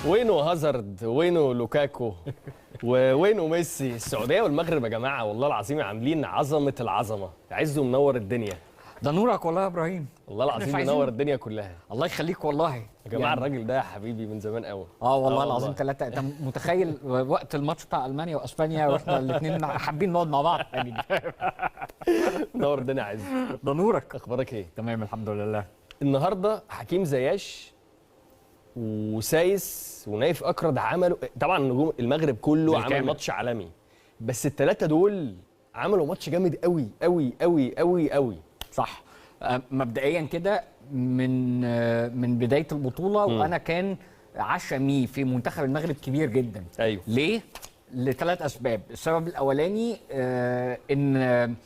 وينو هازارد، وينو لوكاكو، وينو ميسي. السعوديه والمغرب يا جماعه والله العظيم عاملين عظمه العظمه، عزه منور الدنيا. ده نورك والله يا ابراهيم. والله العظيم منور الدنيا كلها. الله يخليك والله يا جماعه يعني الراجل ده يا حبيبي من زمان قوي. والله العظيم ثلاثه. انت متخيل وقت الماتش بتاع المانيا واسبانيا واحنا الاثنين حابين نقعد مع بعض يعني. منور الدنيا يا عز. ده نورك. اخبارك ايه؟ تمام الحمد لله. النهارده حكيم زياش وسايس ونايف اكرد عملوا طبعا نجوم المغرب كله عمل ماتش عالمي، بس الثلاثه دول عملوا ماتش جامد قوي قوي قوي قوي قوي. صح. مبدئيا كده من بدايه البطوله وانا كان عشمي في منتخب المغرب كبير جدا. ايوه. ليه؟ لثلاث اسباب. السبب الاولاني ان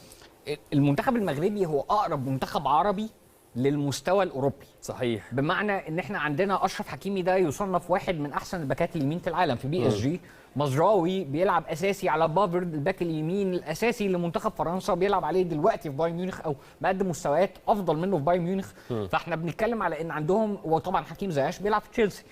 المنتخب المغربي هو اقرب منتخب عربي للمستوى الاوروبي. صحيح. بمعنى ان احنا عندنا اشرف حكيمي ده يصنف واحد من احسن الباكات اليمين في العالم في بي اس جي. مزراوي بيلعب اساسي على بافرد الباك اليمين الاساسي لمنتخب فرنسا، بيلعب عليه دلوقتي في بايرن ميونخ او مقدم مستويات افضل منه في بايرن ميونخ. فاحنا بنتكلم على ان عندهم، وطبعا حكيم زياش بيلعب في تشيلسي،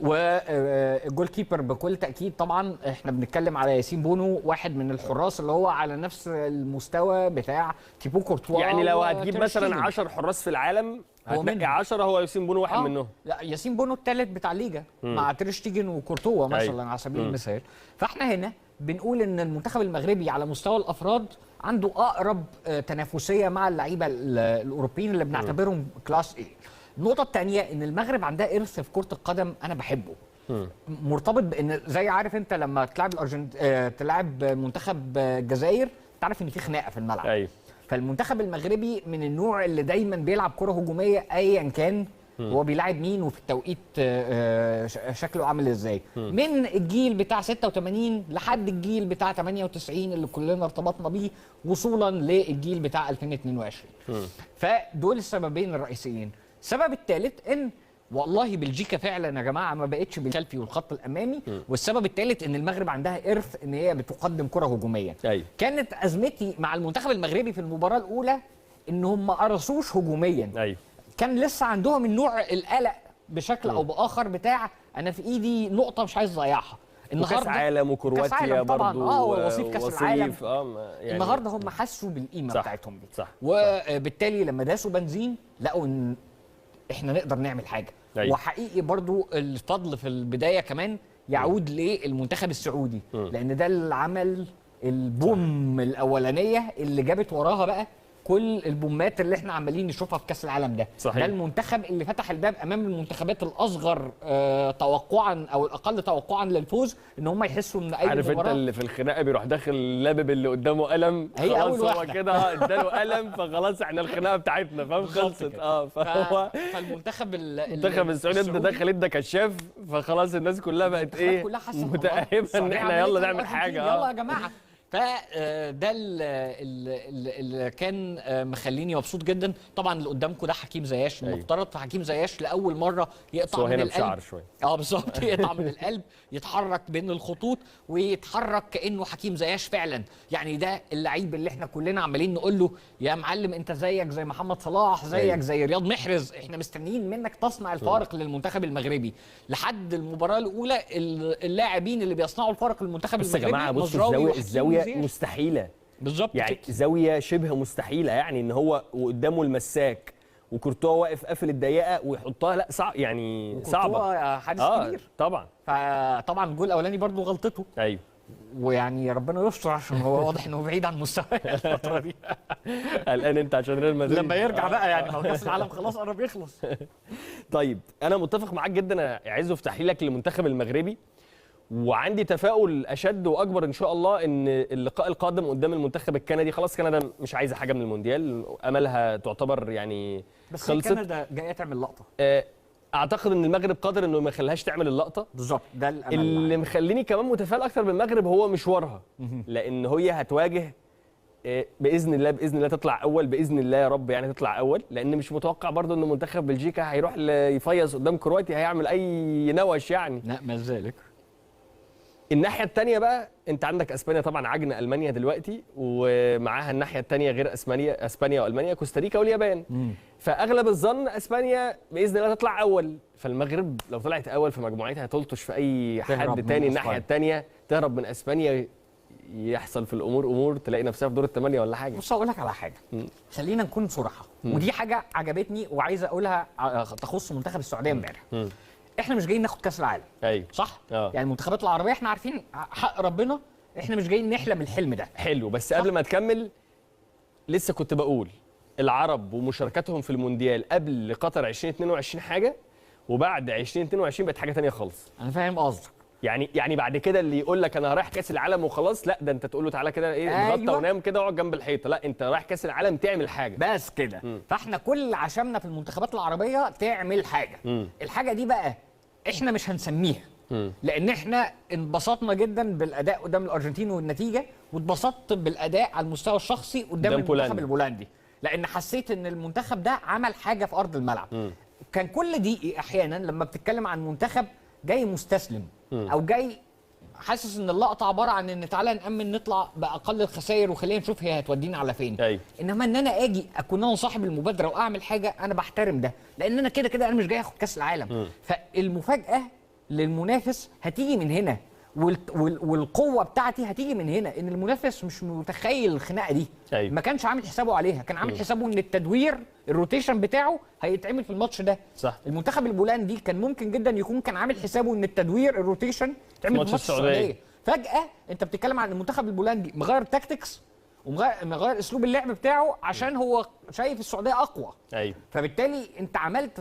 والجول كيبر بكل تاكيد طبعا احنا بنتكلم على ياسين بونو، واحد من الحراس اللي هو على نفس المستوى بتاع تيبو كورتوا. يعني لو هتجيب مثلا 10 حراس في العالم هتلاقي 10 هو ياسين بونو واحد منهم. لا ياسين بونو الثالث بتاع الليجا مع تير شتيجن وكورتوا مثلا على سبيل المثال. فاحنا هنا بنقول ان المنتخب المغربي على مستوى الافراد عنده اقرب تنافسيه مع اللعيبه الاوروبيين اللي بنعتبرهم كلاس ايه. النقطة الثانية إن المغرب عندها إرث في كرة القدم أنا بحبه. مرتبط بإن زي عارف أنت لما تلعب تلعب منتخب الجزائر تعرف إن في خناقة في الملعب. أيوه. فالمنتخب المغربي من النوع اللي دايما بيلعب كرة هجومية أيا كان هو بيلاعب مين وفي التوقيت شكله عامل ازاي. من الجيل بتاع 86 لحد الجيل بتاع 98 اللي كلنا ارتبطنا بيه وصولا للجيل بتاع 2022. فدول السببين الرئيسيين. السبب الثالث ان والله بلجيكا فعلا يا جماعه ما بقتش بالخلفي والخط الامامي. والسبب الثالث ان المغرب عندها ارث ان هي بتقدم كره هجوميه. أيوه. كانت ازمتي مع المنتخب المغربي في المباراه الاولى انهم ما قرصوش هجوميا. أيوه. كان لسه عندهم النوع القلق بشكل او باخر بتاع انا في ايدي نقطه مش عايز اضيعها. النهارده كاس عالم وكرواتيا برضه ووصيف كاس العالم. يعني النهارده هم حسوا بالقيمه بتاعتهم دي. صح. وبالتالي لما داسوا بنزين لقوا ان احنا نقدر نعمل حاجه. أيوة. وحقيقي برضو الفضل في البدايه كمان يعود للمنتخب السعودي لان ده اللي عمل البوم الاولانيه اللي جابت وراها بقى كل البومات اللي احنا عمالين نشوفها في كاس العالم ده. صحيح. ده المنتخب اللي فتح الباب امام المنتخبات الاصغر توقعا او الاقل توقعا للفوز ان هم يحسوا ان اي عارف مباراه. انت اللي في الخناقه بيروح داخل لابب اللي قدامه قلم، هي خلاص أول هو واحدة. كده اداله قلم فخلاص احنا الخناقه بتاعتنا فاهم خلصت. فهو فالمنتخب المنتخب السعودي انت داخل انت كشاف فخلاص الناس كلها بقت ايه متأهبه ان احنا يلا نعمل حاجه. يلا يا جماعه. فده اللي كان مخليني مبسوط جدا. طبعا اللي قدامكم ده حكيم زياش المفترض. حكيم زياش لاول مره يقطع من القلب شويه. بالظبط يقطع من القلب، يتحرك بين الخطوط ويتحرك كانه حكيم زياش فعلا. يعني ده اللعيب اللي احنا كلنا عمالين نقول له يا معلم انت زيك زي محمد صلاح، زيك زي رياض محرز، احنا مستنيين منك تصنع الفارق للمنتخب المغربي. لحد المباراه الاولى اللاعبين اللي بيصنعوا الفارق للمنتخب المغربي يا جماعه بصوا الزاويه مستحيله بالظبط يعني كده. زاويه شبه مستحيله يعني ان هو وقدامه المساك وكورتوا واقف قافل الضيقه ويحطها لا صعب يعني صعبه. حارس كبير طبعا. فطبعا الجول الاولاني برضو غلطته. ايوه. ويعني ربنا يستر عشان هو واضح انه بعيد عن مستواه الفتره دي. قلقان انت عشان ريال مدريد لما يرجع بقى يعني ما هو كاس العالم خلاص قرب يخلص. طيب انا متفق معاك جدا يا عز في تحليلك للمنتخب المغربي، وعندي تفاؤل اشد واكبر ان شاء الله ان اللقاء القادم قدام المنتخب الكندي. خلاص كندا مش عايزه حاجه من المونديال، املها تعتبر يعني بس خلصت. كندا جايه تعمل لقطه. اعتقد ان المغرب قادر انه ما يخليهاش تعمل اللقطه بالظبط. ده الامل اللي مخليني كمان متفائل اكتر بالمغرب هو مشوارها، لان هي هتواجه باذن الله تطلع اول باذن الله يا رب يعني تطلع اول، لان مش متوقع برضو ان منتخب بلجيكا هيروح يفيص قدام كرواتيا هيعمل اي نوش يعني. لا ما ذلك الناحيه الثانيه بقى انت عندك اسبانيا طبعا عجن المانيا دلوقتي، ومعاها الناحيه الثانيه غير اسبانيا والمانيا كوستاريكا واليابان. فاغلب الظن اسبانيا باذن الله تطلع اول، فالمغرب لو طلعت اول في مجموعتها هتلطش في اي حد تاني الناحيه الثانيه، تهرب من اسبانيا، يحصل في الامور امور، تلاقي نفسها في دور الثمانيه ولا حاجه. بص اقول لك على حاجه، خلينا نكون صراحه، ودي حاجه عجبتني وعايز اقولها تخص منتخب السعوديه امبارح. احنا مش جايين ناخد كاس العالم. ايوه صح؟ يعني المنتخبات العربيه احنا عارفين حق ربنا احنا مش جايين نحلم الحلم ده. حلو، بس قبل ما تكمل لسه كنت بقول العرب ومشاركتهم في المونديال قبل قطر 2022 حاجه، وبعد 2022 بقت حاجه ثانيه خالص. انا فاهم قصدك. يعني بعد كده اللي يقول لك انا رايح كاس العالم وخلاص، لا ده انت تقول له تعالى كده ايه اتغطى ونام كده واقعد جنب الحيطه، لا انت رايح كاس العالم تعمل حاجه بس كده. فاحنا كل عشمنا في المنتخبات العربيه تعمل حاجه. الحاجه دي بقى احنا مش هنسميها، لان احنا انبسطنا جدا بالاداء قدام الارجنتين والنتيجه، واتبسطت بالاداء على المستوى الشخصي قدام المنتخب البولندي، لان حسيت ان المنتخب ده عمل حاجه في ارض الملعب. كان كل دي احيانا لما بتتكلم عن منتخب جاي مستسلم او جاي حاسس ان اللقطه عباره عن ان تعالى نامن نطلع باقل الخسائر وخلينا نشوف هي هتودينا على فين. أي. انما ان انا اجي اكون انا صاحب المبادره واعمل حاجه، انا بحترم ده، لان انا كده كده انا مش جاي اخد كاس العالم. فالمفاجاه للمنافس هتيجي من هنا، والقوه بتاعتي هتيجي من هنا، ان المنافس مش متخيل الخناقه دي. أيوة. ما كانش عامل حسابه عليها، كان عامل حسابه ان التدوير الروتيشن بتاعه هيتعمل في الماتش ده. صح. المنتخب البولندي كان ممكن جدا يكون كان عامل حسابه ان التدوير الروتيشن يتعمل في ماتش السعوديه. فجاه انت بتتكلم عن المنتخب البولندي مغير تاكتكس ومغير اسلوب اللعب بتاعه عشان هو شايف السعوديه اقوى. ايوه. فبالتالي انت عملت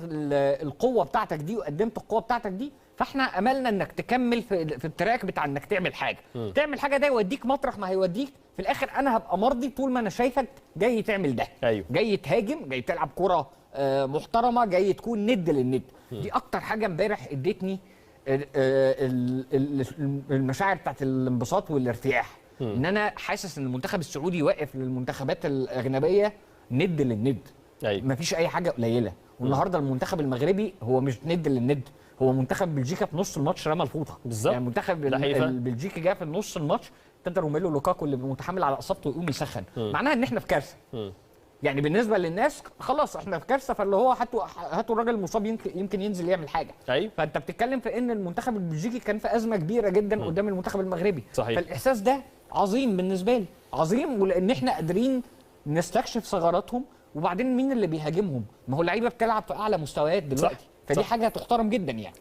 القوه بتاعتك دي وقدمت القوه بتاعتك دي، فاحنا املنا انك تكمل في التراك بتاع انك تعمل حاجه. تعمل حاجه ده يوديك مطرح ما هيوديك في الاخر. انا هبقى مرضي طول ما انا شايفك جاي تعمل ده. أيوه. جاي تهاجم، جاي تلعب كره محترمه، جاي تكون ند للند. دي اكتر حاجه امبارح ادتني المشاعر بتاعت الانبساط والارتياح. ان انا حاسس ان المنتخب السعودي واقف للمنتخبات الاجنبيه ند للند. أيوه. مفيش اي حاجه قليله. والنهارده المنتخب المغربي هو مش ند للند، هو منتخب بلجيكا في نص الماتش رمى الفوطه. بالظبط. يعني منتخب البلجيكي جه في نص الماتش ابتدى روميلو لوكاكو اللي متحمل على اصابته يقوم يسخن. معناها ان احنا في كارثه. يعني بالنسبه للناس خلاص احنا في كارثه، فاللي هو هاتوا الراجل المصاب يمكن ينزل يعمل حاجه. أيوه. فانت بتتكلم في ان المنتخب البلجيكي كان في ازمه كبيره جدا قدام المنتخب المغربي. صحيح. فالاحساس ده عظيم بالنسبه لي، عظيم، ولان احنا قادرين نستكشف ثغراتهم. وبعدين مين اللي بيهاجمهم؟ ما هو اللعيبه بتلعب في اعلى مستويات دلوقتي. صح. فدي صح. حاجه تحترم جدا يعني.